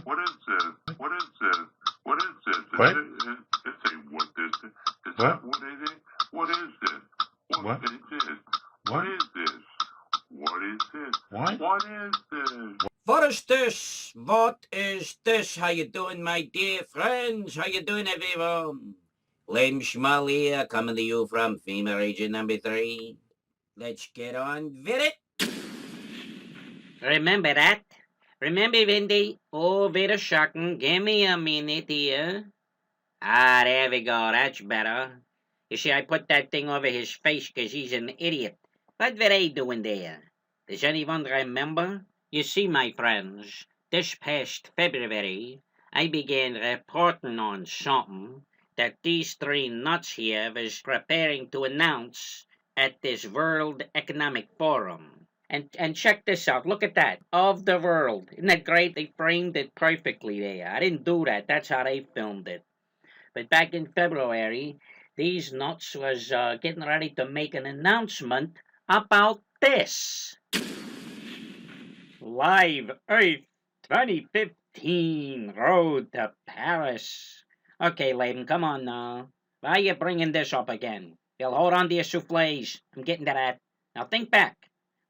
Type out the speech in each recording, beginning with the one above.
What is this? What is this? What is this? What? It's a what is this? Is What? that what it is? What is this? What? Is this? What is this? What is this? What? What is this? What is this? What is this? How you doing, my dear friends? How you doing, everyone? Len Schmull here, coming to you from FEMA Region number 3. Let's get on with it. Remember that? Remember when they Vader shocking? Give me a minute here. There we go. That's better. You see, I put that thing over his face because he's an idiot. What were they doing there? Does anyone remember? You see, my friends, this past February, I began reporting on something that these three nuts here was preparing to announce at this World Economic Forum. And check this out. Look at that. Of the world. Isn't that great? They framed it perfectly there. I didn't do that. That's how they filmed it. But back in February, these nuts was getting ready to make an announcement about this. Live Earth 2015 Road to Paris. Okay, Lenin, come on now. Why are you bringing this up again? You'll hold on to your souffles. I'm getting to that. Now think back.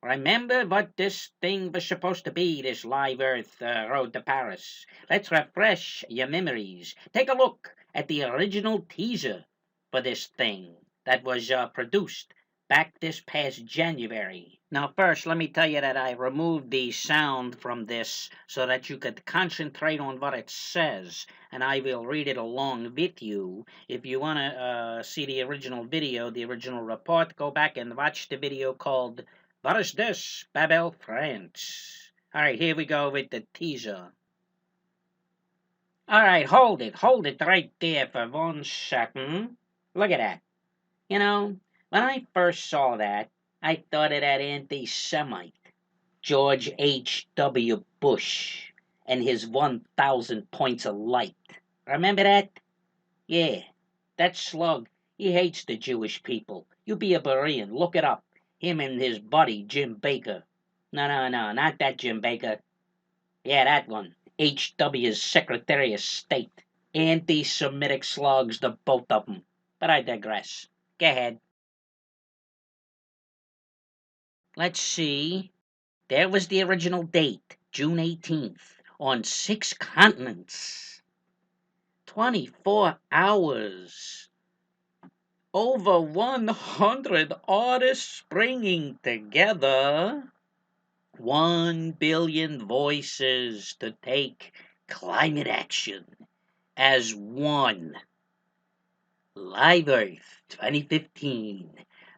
Remember what this thing was supposed to be, this Live Earth Road to Paris. Let's refresh your memories. Take a look at the original teaser for this thing that was produced back this past January. Now first, let me tell you that I removed the sound from this so that you could concentrate on what it says, and I will read it along with you. If you want to see the original video, the original report, go back and watch the video called What is this, Babel, France? All right, here we go with the teaser. All right, hold it right there for 1 second. Look at that. You know, when I first saw that, I thought of that anti-Semite, George H.W. Bush, and his 1,000 points of light. Remember that? Yeah, that slug, he hates the Jewish people. You be a Berean, look it up. Him and his buddy, Jim Baker. No, not that Jim Baker. Yeah, that one. H.W.'s Secretary of State. Anti-Semitic slugs, the both of them. But I digress. Go ahead. Let's see. There was the original date, June 18th, on 6 continents. 24 hours. Over 100 artists bringing together. 1 billion voices to take climate action as one. Live Earth 2015,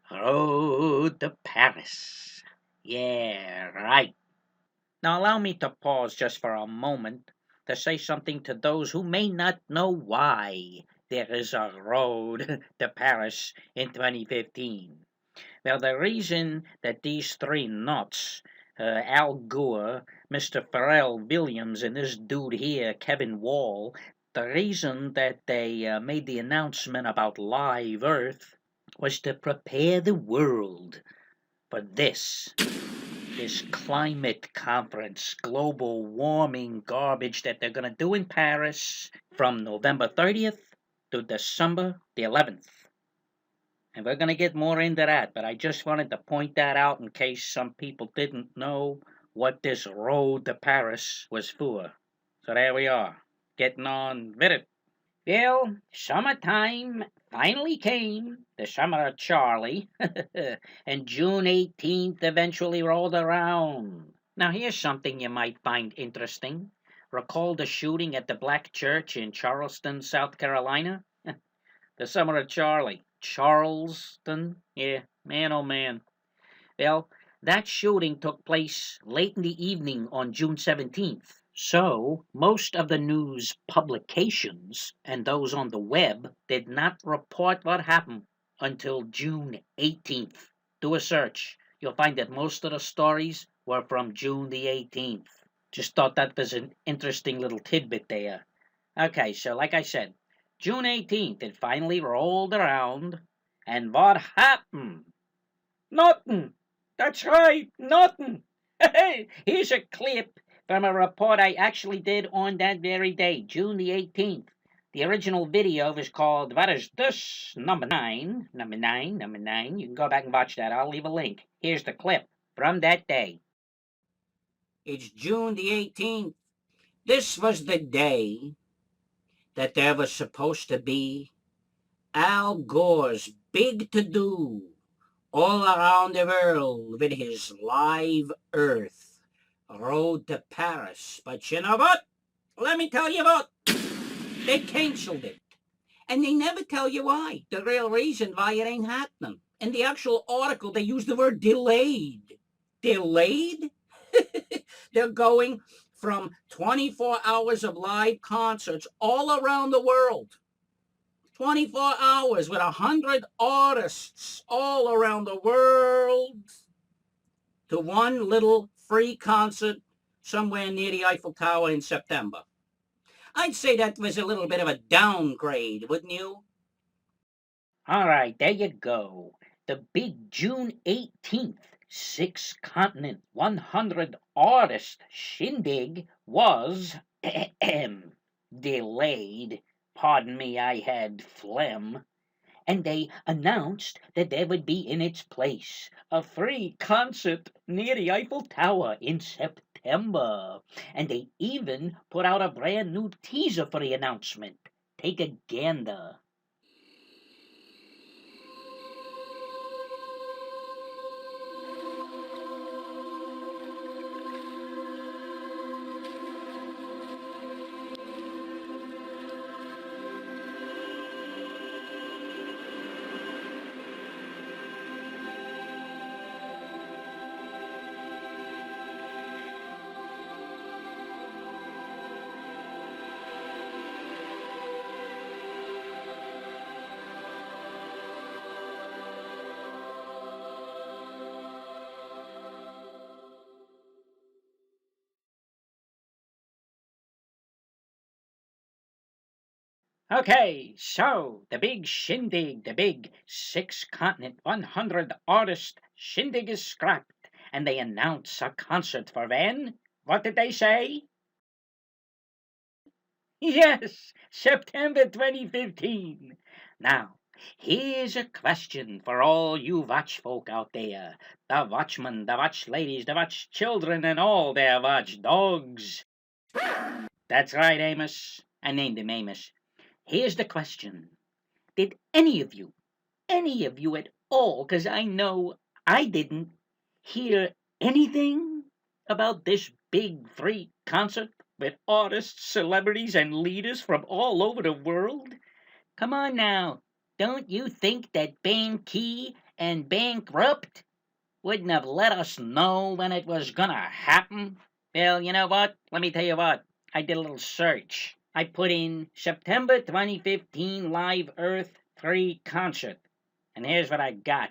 Road to Paris. Yeah, right. Now allow me to pause just for a moment to say something to those who may not know why there is a road to Paris in 2015. Well, the reason that these three nuts, Al Gore, Mr. Pharrell Williams, and this dude here, Kevin Wall, the reason that they made the announcement about Live Earth was to prepare the world for this climate conference, global warming garbage that they're going to do in Paris from November 30th to December the 11th. And we're going to get more into that, but I just wanted to point that out in case some people didn't know what this road to Paris was for. So there we are, getting on with it. Well, summertime finally came, the summer of Charlie, and June 18th eventually rolled around. Now here's something you might find interesting. Recall the shooting at the Black Church in Charleston, South Carolina? The summer of Charlie. Charleston? Yeah, man, oh man. Well, that shooting took place late in the evening on June 17th. So, most of the news publications and those on the web did not report what happened until June 18th. Do a search. You'll find that most of the stories were from June the 18th. Just thought that was an interesting little tidbit there. Okay, so like I said, June 18th, it finally rolled around, and what happened? Nothing. That's right, nothing. Hey, here's a clip from a report I actually did on that very day, June the 18th. The original video was called What Is This? Number 9. Number 9, number 9. You can go back and watch that. I'll leave a link. Here's the clip from that day. It's June the 18th. This was the day that there was supposed to be Al Gore's big to-do all around the world with his Live Earth road to Paris. But you know what? Let me tell you what. They canceled it. And they never tell you why. The real reason why it ain't happening. In the actual article, they use the word delayed. Delayed? They're going from 24 hours of live concerts all around the world. 24 hours with 100 artists all around the world to one little free concert somewhere near the Eiffel Tower in September. I'd say that was a little bit of a downgrade, wouldn't you? All right, there you go. The big June 18th, 6-continent, 100 artist shindig was delayed. Pardon me, I had phlegm. And they announced that there would be in its place a free concert near the Eiffel Tower in September. And they even put out a brand new teaser for the announcement. Take a gander. Okay, so the big shindig, the big 6-continent, 100 artist shindig is scrapped, and they announce a concert for when? What did they say? Yes, September 2015. Now, here's a question for all you watch folk out there, the watchmen, the watch ladies, the watch children, and all their watch dogs. That's right, Amos. I named him Amos. Here's the question. Did any of you at all, because I know I didn't, hear anything about this big free concert with artists, celebrities, and leaders from all over the world? Come on now. Don't you think that Banky and Bankrupt wouldn't have let us know when it was gonna happen? Well, you know what? Let me tell you what. I did a little search. I put in September 2015 Live Earth free concert. And here's what I got.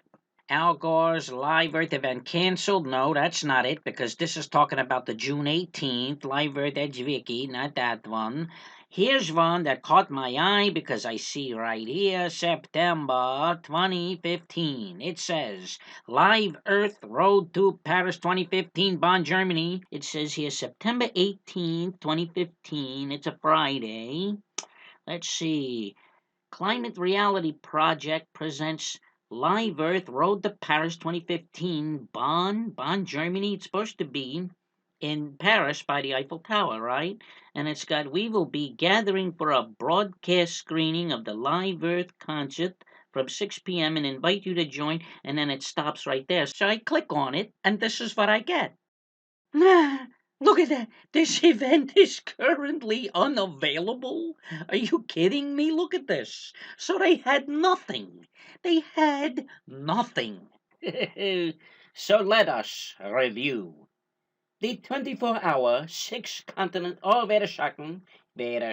Al Gore's Live Earth event canceled? No, that's not it, because this is talking about the June 18th Live Earth Edge Vicky, not that one. Here's one that caught my eye because I see right here, September 2015. It says, Live Earth Road to Paris 2015, Bonn, Germany. It says here, September 18th, 2015. It's a Friday. Let's see. Climate Reality Project presents Live Earth Road to Paris 2015, Bonn, Germany. It's supposed to be in Paris by the Eiffel Tower, right? And it's got, we will be gathering for a broadcast screening of the Live Earth concert from 6 p.m. and invite you to join. And then it stops right there. So I click on it, and this is what I get. Look at that. This event is currently unavailable. Are you kidding me? Look at this. So they had nothing. They had nothing. So let us review. The 24-hour, 6-continent, Vader,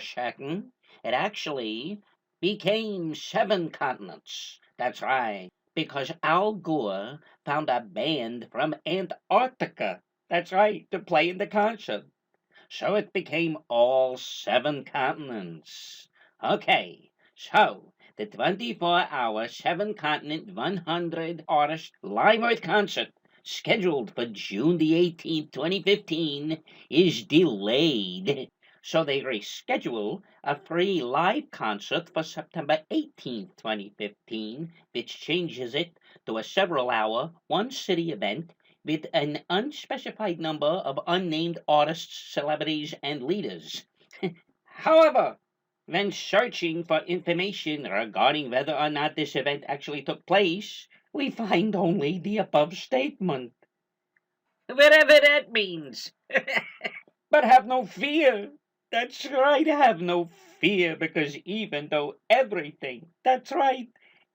it actually became 7 continents. That's right, because Al Gore found a band from Antarctica. That's right, to play in the concert. So it became all 7 continents. Okay, so the 24-hour, 7-continent, 100 artist Live Earth concert scheduled for June the 18th, 2015, is delayed. So they reschedule a free live concert for September 18th, 2015, which changes it to a several-hour, one-city event with an unspecified number of unnamed artists, celebrities, and leaders. However, when searching for information regarding whether or not this event actually took place, we find only the above statement. Whatever that means. But have no fear. That's right, have no fear, because even though that's right,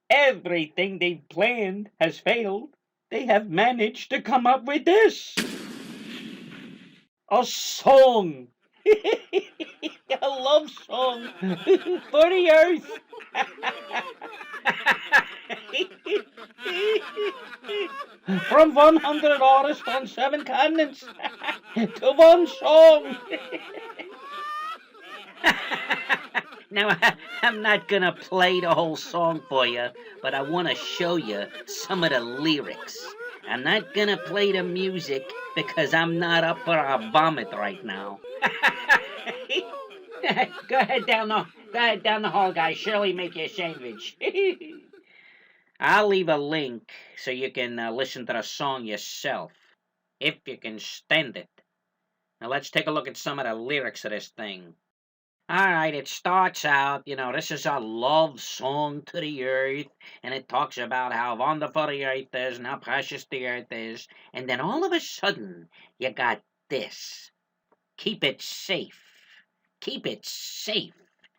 everything they've planned has failed, they have managed to come up with this. A song. A love song for the earth. From 100 artists on 7 continents to one song. Now, I'm not gonna play the whole song for you, but I want to show you some of the lyrics. I'm not gonna play the music because I'm not up for a vomit right now. Go ahead down the hall, guys. Shirley, make you a sandwich. I'll leave a link so you can listen to the song yourself, if you can stand it. Now let's take a look at some of the lyrics of this thing. All right, it starts out, this is a love song to the earth, and it talks about how wonderful the earth is and how precious the earth is. And then all of a sudden, you got this. Keep it safe. Keep it safe.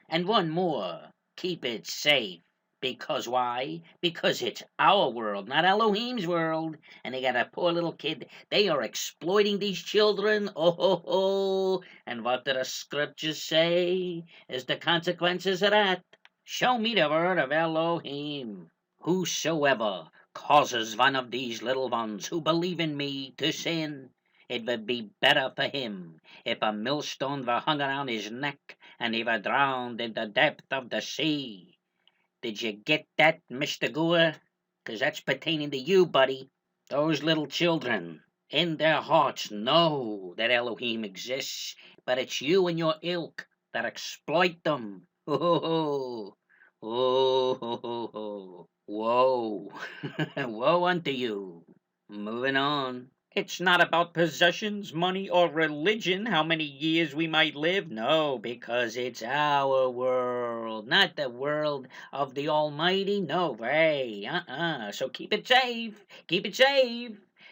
And one more. Keep it safe. Because why? Because it's our world, not Elohim's world. And they got a poor little kid. They are exploiting these children. Oh, ho, ho. And what do the scriptures say is the consequences of that? Show me the word of Elohim. Whosoever causes one of these little ones who believe in me to sin, it would be better for him if a millstone were hung around his neck and he were drowned in the depth of the sea. Did you get that, Mr. Gore? 'Cause that's pertaining to you, buddy. Those little children, in their hearts, know that Elohim exists, but it's you and your ilk that exploit them. Oh, oh, oh, whoa. Woe unto you. Moving on. It's not about possessions, money, or religion, how many years we might live. No, because it's our world, not the world of the Almighty. No way. So keep it safe. Keep it safe.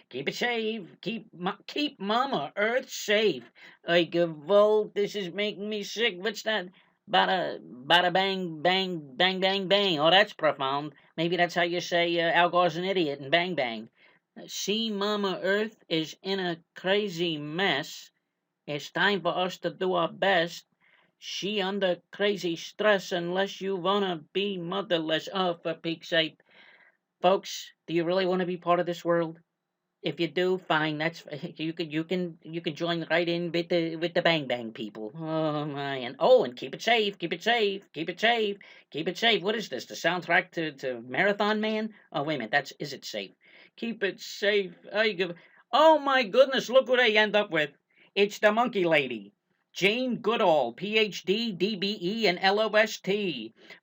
Keep it safe. Keep Mama Earth safe. I Volt, this is making me sick. What's that? Bada bang, bang, bang, bang, bang. Oh, that's profound. Maybe that's how you say Al Gore's an idiot and bang, bang. See, Mama Earth is in a crazy mess. It's time for us to do our best. She under crazy stress unless you wanna be motherless. Oh, for peek's sake. Folks, do you really want to be part of this world? If you do, fine. That's you can join right in with the bang bang people. Oh my, and keep it safe, keep it safe, keep it safe, keep it safe. What is this? The soundtrack to Marathon Man? Oh wait a minute, is it safe? Keep it safe. Oh my goodness, look what I end up with. It's the monkey lady. Jane Goodall, PhD, DBE, and LOST,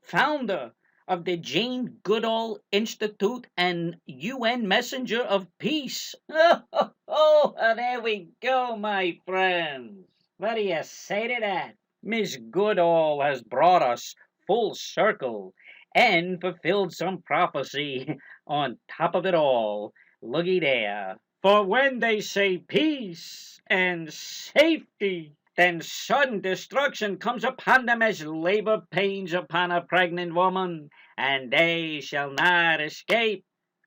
founder of the Jane Goodall Institute and UN Messenger of Peace. There we go, my friends. What do you say to that? Miss Goodall has brought us full circle and fulfilled some prophecy on top of it all. Looky there. For when they say peace and safety, then sudden destruction comes upon them as labor pains upon a pregnant woman, and they shall not escape.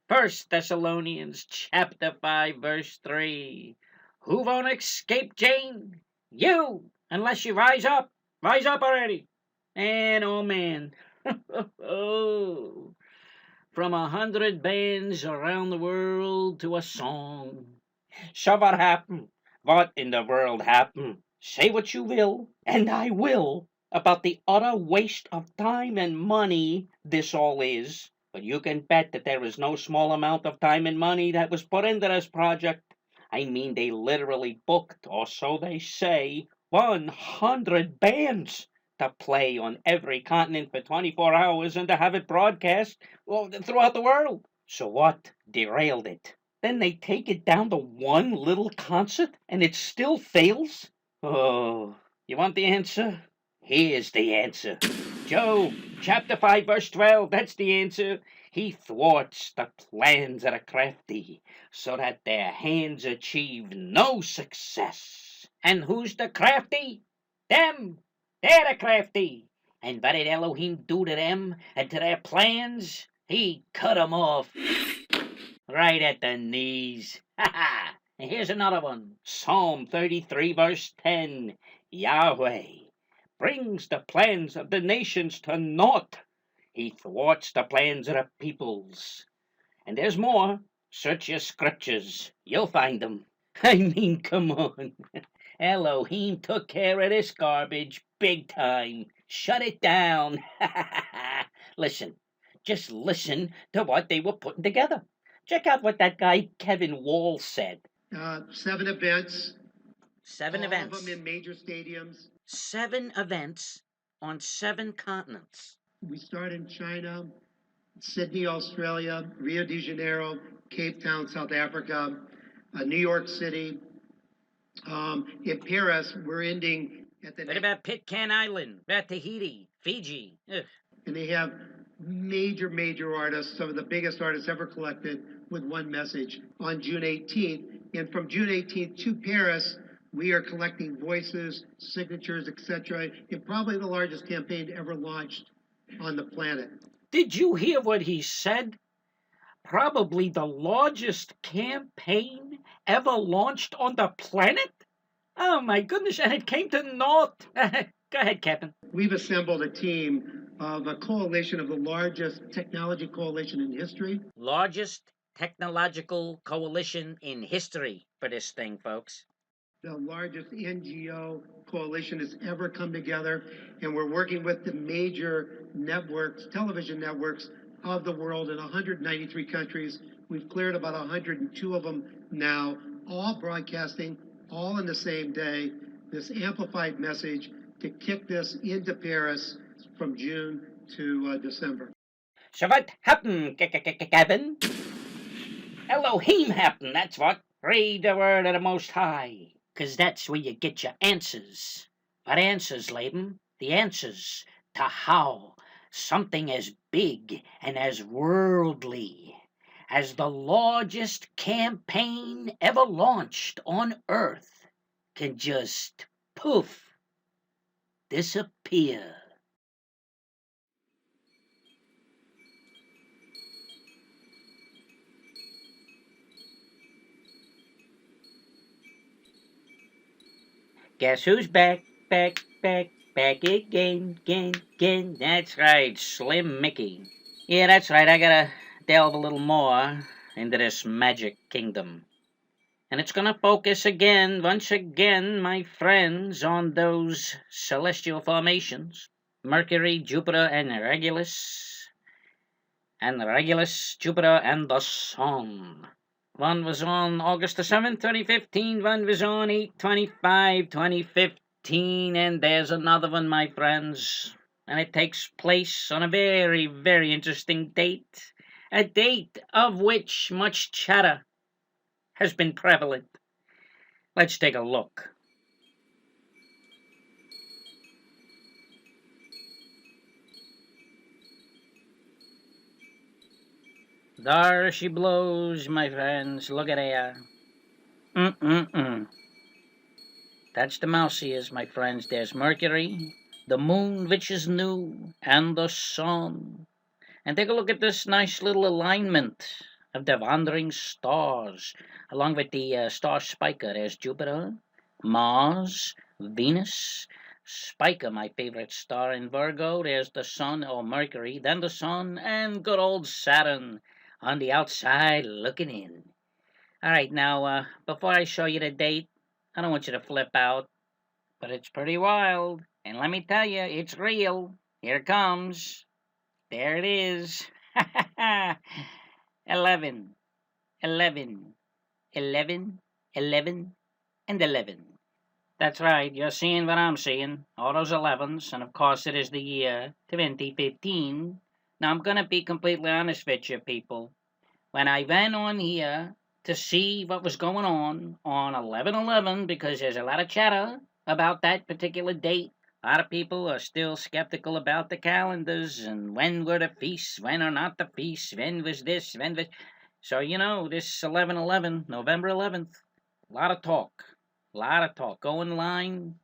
1 Thessalonians chapter 5, verse 3. Who won't escape, Jane? You, unless you rise up. Rise up already. And oh man, oh, from 100 bands around the world to a song. So what happened? What in the world happened? Say what you will, and I will, about the utter waste of time and money this all is. But you can bet that there is no small amount of time and money that was put into this project. I mean, they literally booked, or so they say, 100 bands to play on every continent for 24 hours and to have it broadcast throughout the world. So what derailed it? Then they take it down to one little concert and it still fails? Oh, you want the answer? Here's the answer. Job, chapter 5, verse 12, that's the answer. He thwarts the plans of the crafty so that their hands achieve no success. And who's the crafty? Them. They're the crafty. And what did Elohim do to them and to their plans? He cut 'em off right at the knees. Ha ha! And here's another one. Psalm 33, verse 10. Yahweh brings the plans of the nations to naught. He thwarts the plans of the peoples. And there's more. Search your scriptures. You'll find them. I mean, come on. Elohim took care of this garbage big time. Shut it down. Listen. Just listen to what they were putting together. Check out what that guy Kevin Wall said. 7 events. 7 all events. of them in major stadiums. 7 events on 7 continents. We start in China, Sydney, Australia, Rio de Janeiro, Cape Town, South Africa, New York City. In Paris, we're ending at the... What about Pitcairn Island, Tahiti, Fiji? Ugh. And they have major artists, some of the biggest artists ever collected, with one message on June 18th. And from June 18th to Paris, we are collecting voices, signatures, etc. in probably the largest campaign ever launched on the planet. Did you hear what he said? Probably the largest campaign ever launched on the planet? Oh my goodness, and it came to naught. Go ahead, Captain. We've assembled a team of a coalition of the largest technology coalition in history. Largest technological coalition in history for this thing, folks. The largest NGO coalition has ever come together, and we're working with the major networks, television networks of the world in 193 countries. We've cleared about 102 of them now, all broadcasting, all in the same day, this amplified message to kick this into Paris from June to December. So what happened, Kevin? Elohim happened, that's what. Read the word of the Most High, 'cause that's where you get your answers. What answers, Laban? The answers to how something as big and as worldly as the largest campaign ever launched on Earth can just poof, disappear. Guess who's back again. That's right, Slim Mickey. Yeah, that's right, I gotta delve a little more into this magic kingdom. And it's gonna focus again, once again, my friends, on those celestial formations. Mercury, Jupiter, and Regulus. And Regulus, Jupiter, and the Sun. One was on August the 7th, 2015. One was on 8/25/2015. And there's another one, my friends. And it takes place on a very, very interesting date. A date of which much chatter has been prevalent. Let's take a look. There she blows, my friends. Look at her. That's the mouse ears, my friends. There's Mercury, the moon, which is new, and the sun. And take a look at this nice little alignment of the wandering stars, along with the star Spica. There's Jupiter, Mars, Venus, Spica, my favorite star in Virgo. There's the sun, or Mercury, then the sun, and good old Saturn on the outside looking in. All right, now, before I show you the date, I don't want you to flip out, but it's pretty wild. And let me tell you, it's real. Here it comes. There it is. 11, 11, 11, 11, and 11. That's right, you're seeing what I'm seeing. All those 11s, and of course it is the year 2015. Now I'm gonna be completely honest with you people. When I went on here to see what was going on 11/11, because there's a lot of chatter about that particular date. A lot of people are still skeptical about the calendars and when were the feasts, when are not the feasts, when was this, when was. So, this 11/11, November 11th, a lot of talk. A lot of talk. Go in line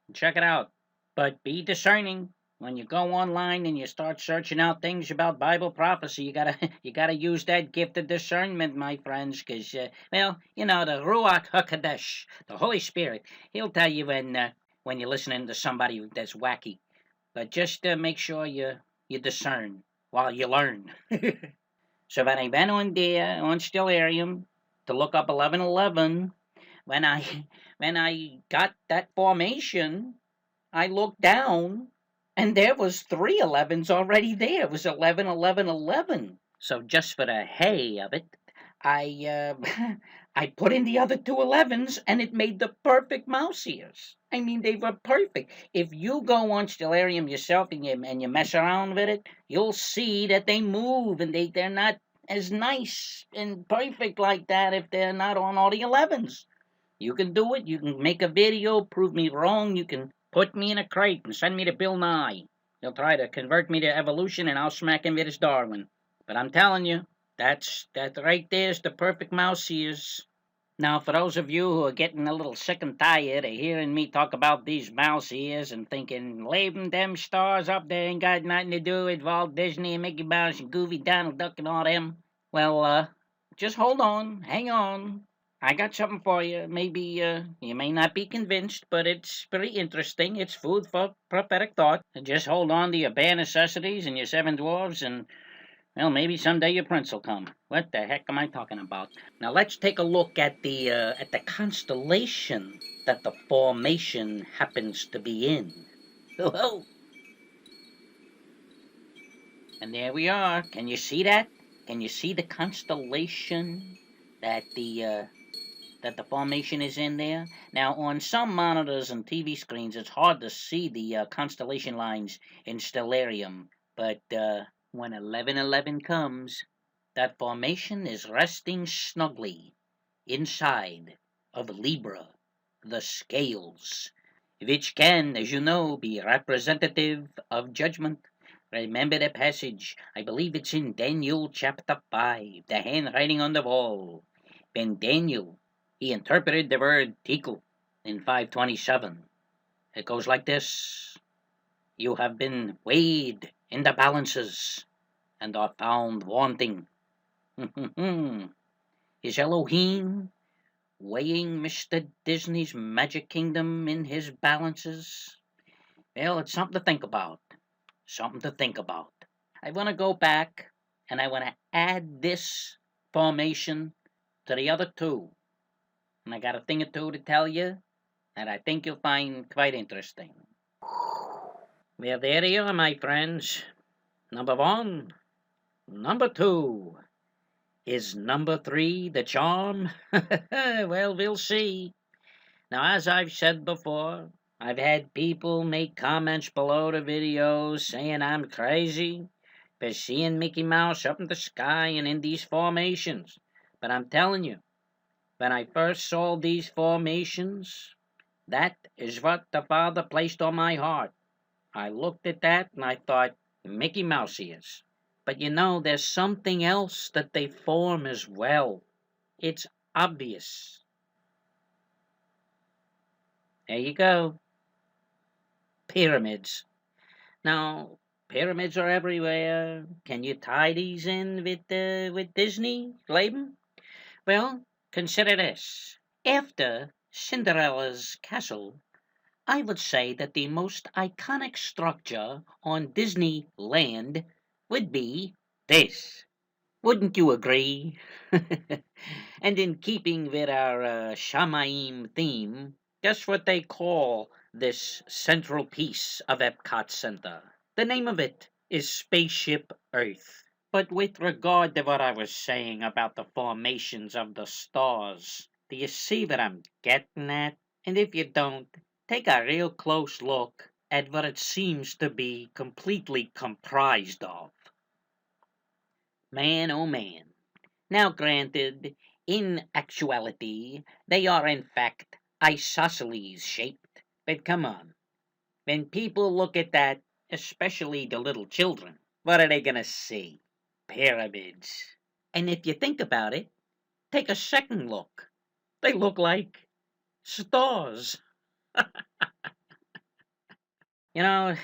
and check it out. But be discerning. When you go online and you start searching out things about Bible prophecy, you gotta you gotta use that gift of discernment, my friends, because the Ruach Hakodesh, the Holy Spirit, he'll tell you when you're listening to somebody that's wacky. But just make sure you discern while you learn. So when I went on there on Stellarium to look up 11/11, when I when I got that formation, I looked down, and there was 3 11s already there. It was 11/11/11. So just for the hay of it, I I put in the other 2 11s, and it made the perfect mouse ears. I mean, they were perfect. If you go on Stellarium yourself and you mess around with it, you'll see that they move, and they're not as nice and perfect like that if they're not on all the 11s. You can do it. You can make a video, prove me wrong. You can put me in a crate and send me to Bill Nye. He'll try to convert me to evolution, and I'll smack him with his Darwin. But I'm telling you, that right there's the perfect mouse ears. Now, for those of you who are getting a little sick and tired of hearing me talk about these mouse ears and thinking, leaving them stars up there ain't got nothing to do with Walt Disney and Mickey Mouse and Goofy, Donald Duck and all them, well, just hold on, hang on. I got something for you. Maybe you may not be convinced, but it's pretty interesting. It's food for prophetic thought. And just hold on to your bare necessities and your 7 dwarves, and well, maybe someday your prince will come. What the heck am I talking about? Now let's take a look at the constellation that the formation happens to be in. Oh, and there we are. Can you see that? Can you see the constellation that the formation is in there? Now, on some monitors and TV screens, it's hard to see the constellation lines in Stellarium, but when 11/11 comes, that formation is resting snugly inside of Libra, the scales, which can, as you know, be representative of judgment. Remember the passage, I believe it's in Daniel chapter 5, the handwriting on the wall. When Daniel, he interpreted the word tikkun in 527. It goes like this: you have been weighed in the balances and are found wanting. Is Elohim weighing Mr. Disney's Magic Kingdom in his balances? Well, it's something to think about. Something to think about. I want to go back and I want to add this formation to the other two. And I got a thing or two to tell you that I think you'll find quite interesting. Well, there you are, my friends. Number 1. Number 2. Is number 3 the charm? Well, we'll see. Now, as I've said before, I've had people make comments below the videos saying I'm crazy for seeing Mickey Mouse up in the sky and in these formations. But I'm telling you, when I first saw these formations, that is what the Father placed on my heart. I looked at that and I thought, Mickey Mouse ears. But there's something else that they form as well. It's obvious. There you go. Pyramids. Now, pyramids are everywhere. Can you tie these in with Disney, Laban? Well, consider this. After Cinderella's castle, I would say that the most iconic structure on Disneyland would be this. Wouldn't you agree? And in keeping with our Shamaim theme, guess what they call this central piece of Epcot Center? The name of it is Spaceship Earth. But with regard to what I was saying about the formations of the stars, do you see what I'm getting at? And if you don't, take a real close look at what it seems to be completely comprised of. Man, oh man. Now granted, in actuality, they are in fact isosceles shaped. But come on, when people look at that, especially the little children, what are they gonna see? Pyramids. And if you think about it, take a second look. They look like stars. You know,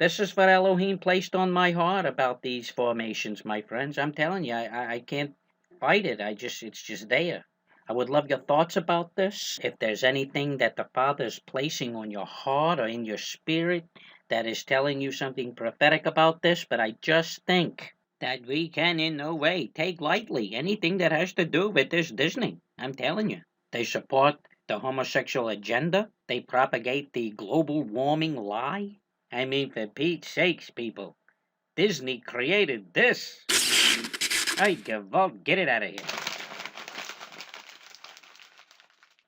this is what Elohim placed on my heart about these formations, my friends. I'm telling you, I can't fight it. It's just there. I would love your thoughts about this. If there's anything that the Father's placing on your heart or in your spirit that is telling you something prophetic about this, but I just think that we can in no way take lightly anything that has to do with this Disney. I'm telling you. They support the homosexual agenda. They propagate the global warming lie. I mean, for Pete's sakes, people. Disney created this. I give up. Get it out of here.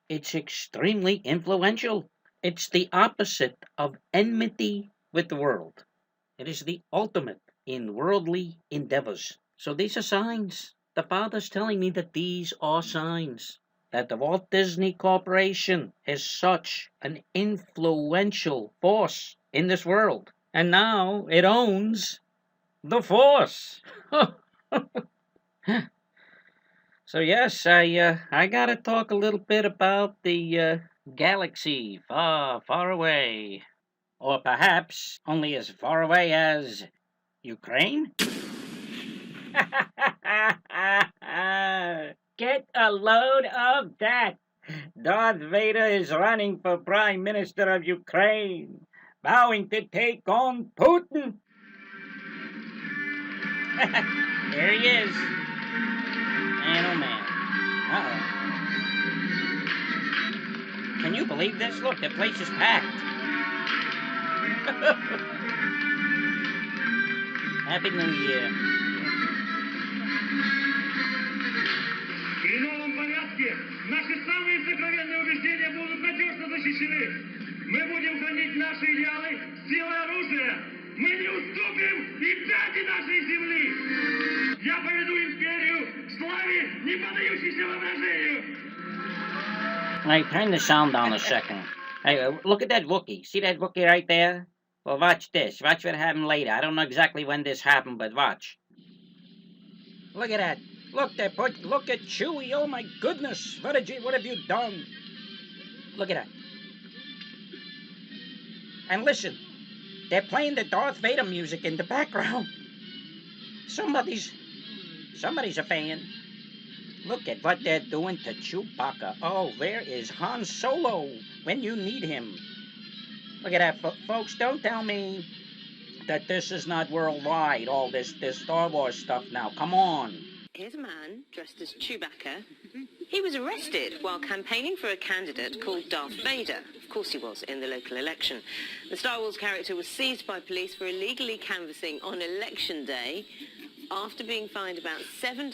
It's extremely influential. It's the opposite of enmity with the world. It is the ultimate in worldly endeavors. So these are signs. The Father's telling me that these are signs. That the Walt Disney Corporation is such an influential force in this world. And now it owns the Force. So yes, I gotta talk a little bit about the galaxy far, far away. Or perhaps only as far away as Ukraine? Get a load of that. Darth Vader is running for Prime Minister of Ukraine, vowing to take on Putin. There he is. Man, oh man. Uh-oh. Can you believe this? Look, the place is packed. Happy New Year. В новом порядке наши самые сокровенные убеждения будут надежно защищены. Мы будем хранить наши идеалы силой оружия. Мы не уступим и пяти нашей земли. Я поведу империю к славе, не поддающейся воображению. Hey, turn the sound down a second. Hey, look at that Wookiee. See that Wookiee right there? Well, watch this. Watch what happened later. I don't know exactly when this happened, but watch. Look at that. Look at Chewie. Oh my goodness. What have you done? Look at that. And listen, they're playing the Darth Vader music in the background. Somebody's a fan. Look at what they're doing to Chewbacca. Oh, where is Han Solo when you need him? Look at that, folks. Don't tell me that this is not worldwide, all this Star Wars stuff now. Come on. Here's a man dressed as Chewbacca. He was arrested while campaigning for a candidate called Darth Vader. Of course he was, in the local election. The Star Wars character was seized by police for illegally canvassing on Election Day. After being fined about $7,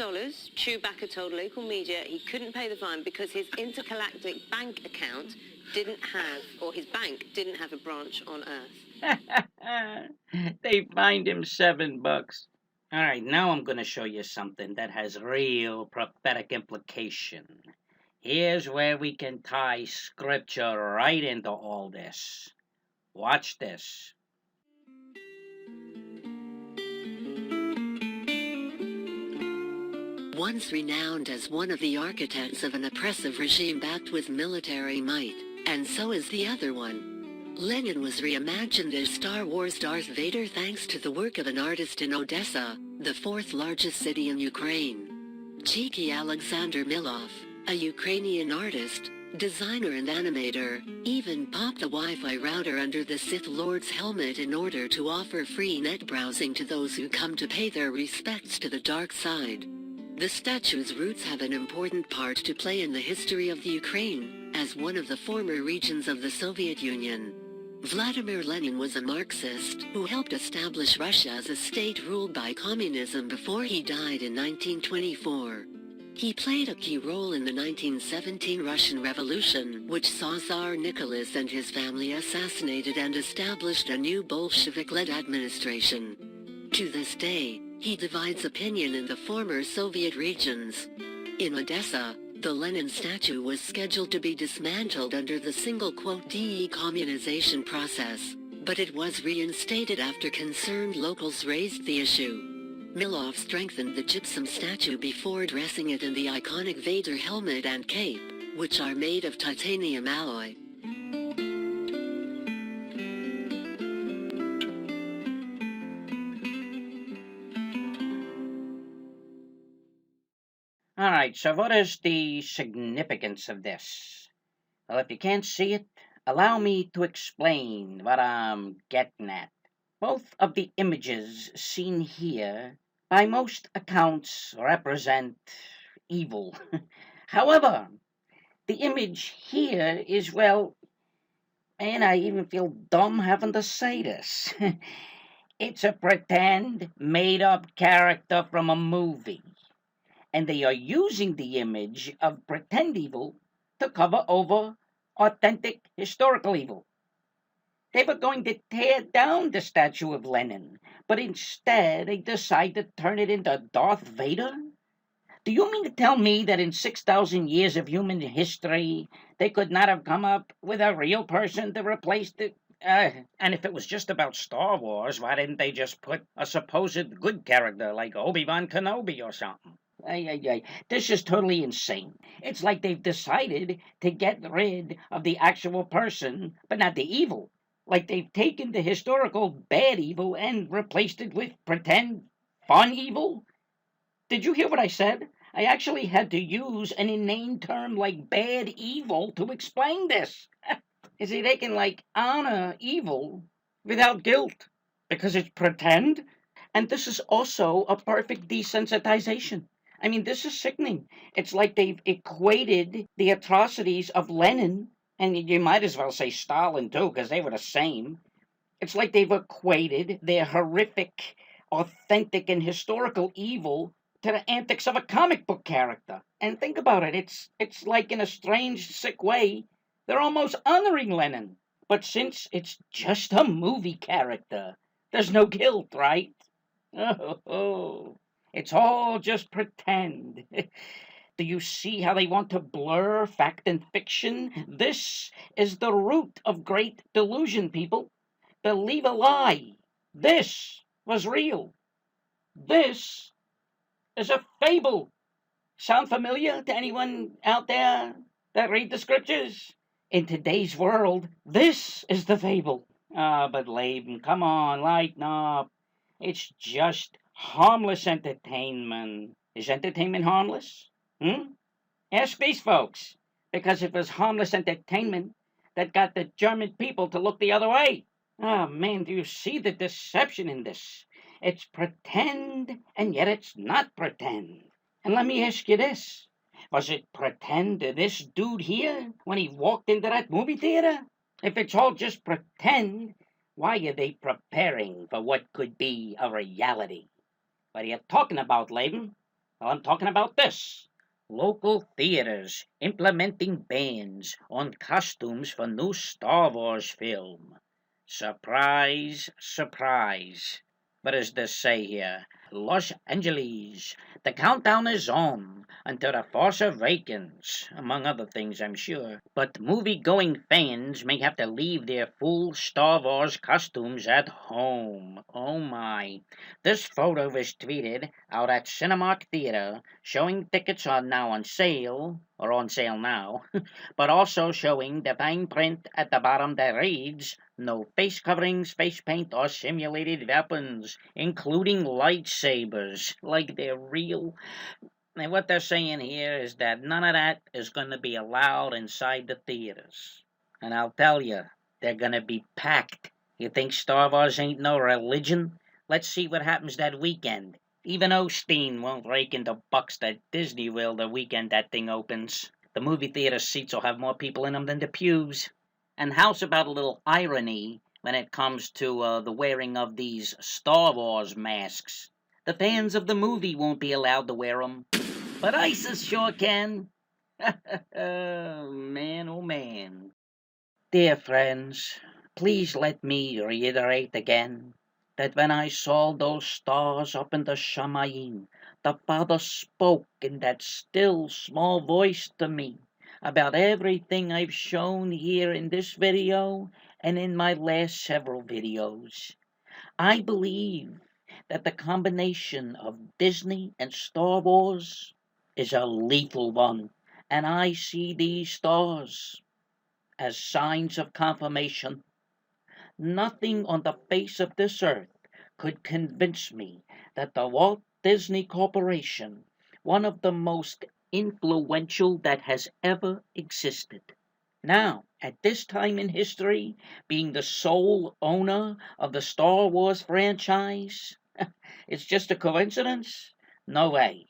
Chewbacca told local media he couldn't pay the fine because his intergalactic bank account didn't have, or his bank didn't have a branch on Earth. They fined him $7. All right, now I'm going to show you something that has real prophetic implication. Here's where we can tie scripture right into all this. Watch this. Once renowned as one of the architects of an oppressive regime backed with military might, and so is the other one. Lenin was reimagined as Star Wars Darth Vader thanks to the work of an artist in Odessa, the fourth largest city in Ukraine. Cheeky Alexander Milov, a Ukrainian artist, designer and animator, even popped the Wi-Fi router under the Sith Lord's helmet in order to offer free net browsing to those who come to pay their respects to the dark side. The statue's roots have an important part to play in the history of the Ukraine, as one of the former regions of the Soviet Union. Vladimir Lenin was a Marxist who helped establish Russia as a state ruled by communism before he died in 1924. He played a key role in the 1917 Russian Revolution, which saw Tsar Nicholas and his family assassinated and established a new Bolshevik-led administration. To this day, he divides opinion in the former Soviet regions. In Odessa, the Lenin statue was scheduled to be dismantled under the single-quote decommunization process, but it was reinstated after concerned locals raised the issue. Milov strengthened the gypsum statue before dressing it in the iconic Vader helmet and cape, which are made of titanium alloy. All right, so what is the significance of this? Well, if you can't see it, allow me to explain what I'm getting at. Both of the images seen here, by most accounts, represent evil. However, the image here is, well, and I even feel dumb having to say this. It's a pretend, made-up character from a movie. And they are using the image of pretend evil to cover over authentic historical evil. They were going to tear down the statue of Lenin, but instead they decide to turn it into Darth Vader? Do you mean to tell me that in 6,000 years of human history, they could not have come up with a real person to replace the... and if it was just about Star Wars, why didn't they just put a supposed good character like Obi-Wan Kenobi or something? This is totally insane. It's like they've decided to get rid of the actual person, but not the evil. Like they've taken the historical bad evil and replaced it with pretend fun evil. Did you hear what I said? I actually had to use an inane term like bad evil to explain this. You see, they can honor evil without guilt because it's pretend. And this is also a perfect desensitization. I mean, this is sickening. It's like they've equated the atrocities of Lenin, and you might as well say Stalin too, because they were the same. It's like they've equated their horrific, authentic, and historical evil to the antics of a comic book character. And think about it, it's like in a strange, sick way, they're almost honoring Lenin. But since it's just a movie character, there's no guilt, right? Oh. It's all just pretend. Do you see how they want to blur fact and fiction? This is the root of great delusion, people. Believe a lie. This was real. This is a fable. Sound familiar to anyone out there that read the scriptures? In today's world, this is the fable. But Laban, come on, lighten up. It's just harmless entertainment. Is entertainment harmless? Ask these folks. Because it was harmless entertainment that got the German people to look the other way. Oh, man, do you see the deception in this? It's pretend, and yet it's not pretend. And let me ask you this. Was it pretend to this dude here when he walked into that movie theater? If it's all just pretend, why are they preparing for what could be a reality? What are you talking about, Laban? Well, I'm talking about this. Local theaters implementing bans on costumes for new Star Wars film. Surprise, surprise. What does this say here? Los Angeles. The countdown is on until the Force Awakens, among other things, I'm sure. But movie-going fans may have to leave their full Star Wars costumes at home. Oh my. This photo was tweeted out at Cinemark Theater, showing tickets are now on sale, or on sale now, but also showing the fine print at the bottom that reads, no face coverings, face paint, or simulated weapons, including lightsabers, like they're real. And what they're saying here is that none of that is going to be allowed inside the theaters. And I'll tell you, they're going to be packed. You think Star Wars ain't no religion? Let's see what happens that weekend. Even Osteen won't rake in the bucks at Disney World the weekend that thing opens. The movie theater seats will have more people in them than the pews. And how's about a little irony when it comes to the wearing of these Star Wars masks. The fans of the movie won't be allowed to wear them, but ISIS sure can. Oh, man. Dear friends, please let me reiterate again that when I saw those stars up in the Shamayim, the Father spoke in that still small voice to me about everything I've shown here in this video and in my last several videos. I believe that the combination of Disney and Star Wars is a lethal one, and I see these stars as signs of confirmation. Nothing on the face of this earth could convince me that the Walt Disney Corporation, one of the most influential that has ever existed, now, at this time in history, being the sole owner of the Star Wars franchise, it's just a coincidence? No way.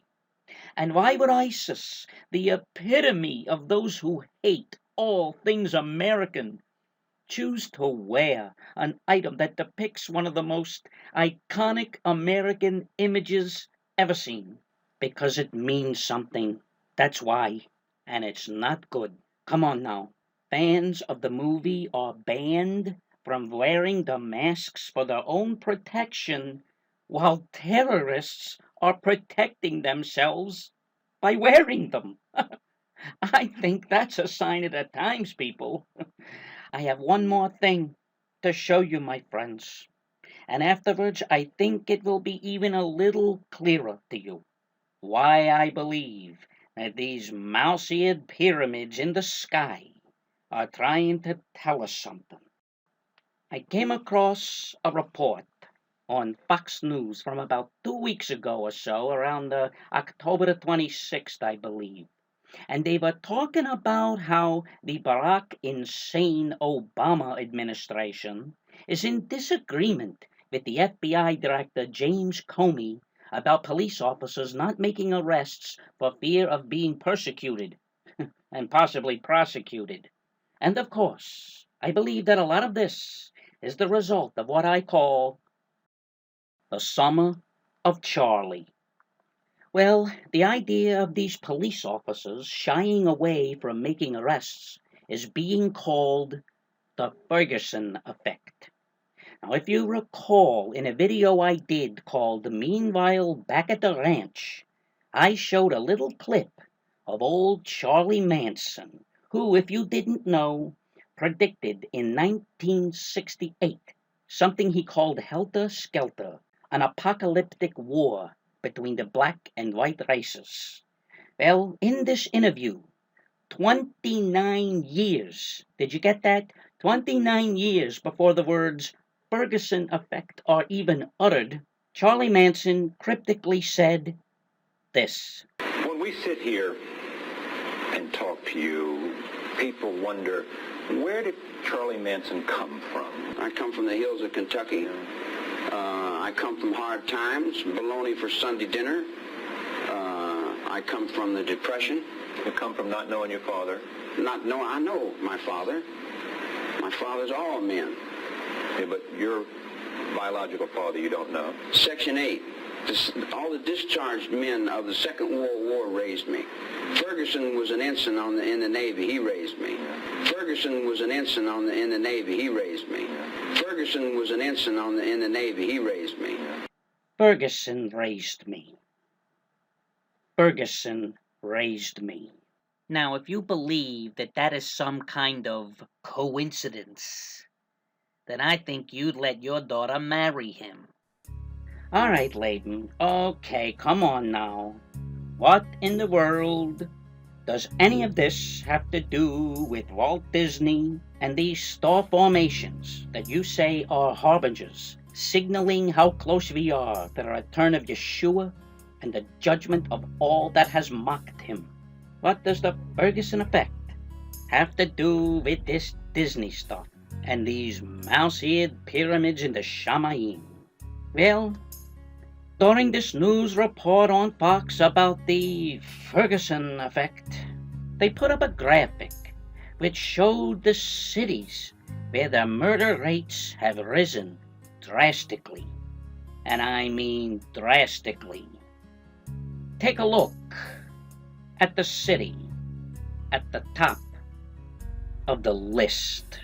And why would ISIS, the epitome of those who hate all things American, choose to wear an item that depicts one of the most iconic American images ever seen? Because it means something. That's why. And it's not good. Come on now. Fans of the movie are banned from wearing the masks for their own protection, while terrorists are protecting themselves by wearing them. I think that's a sign of the times, people. I have one more thing to show you, my friends, and afterwards I think it will be even a little clearer to you why I believe that these mouse-eared pyramids in the sky are trying to tell us something. I came across a report on Fox News from about 2 weeks ago or so, around October the 26th, I believe. And they were talking about how the Barack insane Obama administration is in disagreement with the FBI Director James Comey about police officers not making arrests for fear of being persecuted and possibly prosecuted. And of course, I believe that a lot of this is the result of what I call the Summer of Charlie. Well, the idea of these police officers shying away from making arrests is being called the Ferguson effect. Now, if you recall, in a video I did called Meanwhile Back at the Ranch, I showed a little clip of old Charlie Manson, who, if you didn't know, predicted in 1968 something he called Helter Skelter, an apocalyptic war between the black and white races. Well, in this interview, 29 years, did you get that? 29 years before the words Ferguson effect are even uttered, Charlie Manson cryptically said this. When we sit here and talk to you, people wonder, where did Charlie Manson come from? I come from the hills of Kentucky. I come from hard times, bologna for Sunday dinner. I come from the Depression. You come from not knowing your father? I know my father. My father's all men. Yeah, but your biological father you don't know. Section 8. All the discharged men of the Second World War raised me. Ferguson was an ensign in the Navy. He raised me. Ferguson was an ensign in the Navy. He raised me. Ferguson was an ensign in the Navy. He raised me. Ferguson raised me. Ferguson raised me. Now, if you believe that that is some kind of coincidence, then I think you'd let your daughter marry him. All right, Leighton. Okay, come on now. What in the world does any of this have to do with Walt Disney and these star formations that you say are harbingers, signaling how close we are to the return of Yeshua and the judgment of all that has mocked him? What does the Ferguson effect have to do with this Disney stuff and these mouse-eared pyramids in the Shamayim? Well, during this news report on Fox about the Ferguson effect, they put up a graphic which showed the cities where the murder rates have risen drastically. And I mean drastically. Take a look at the city at the top of the list.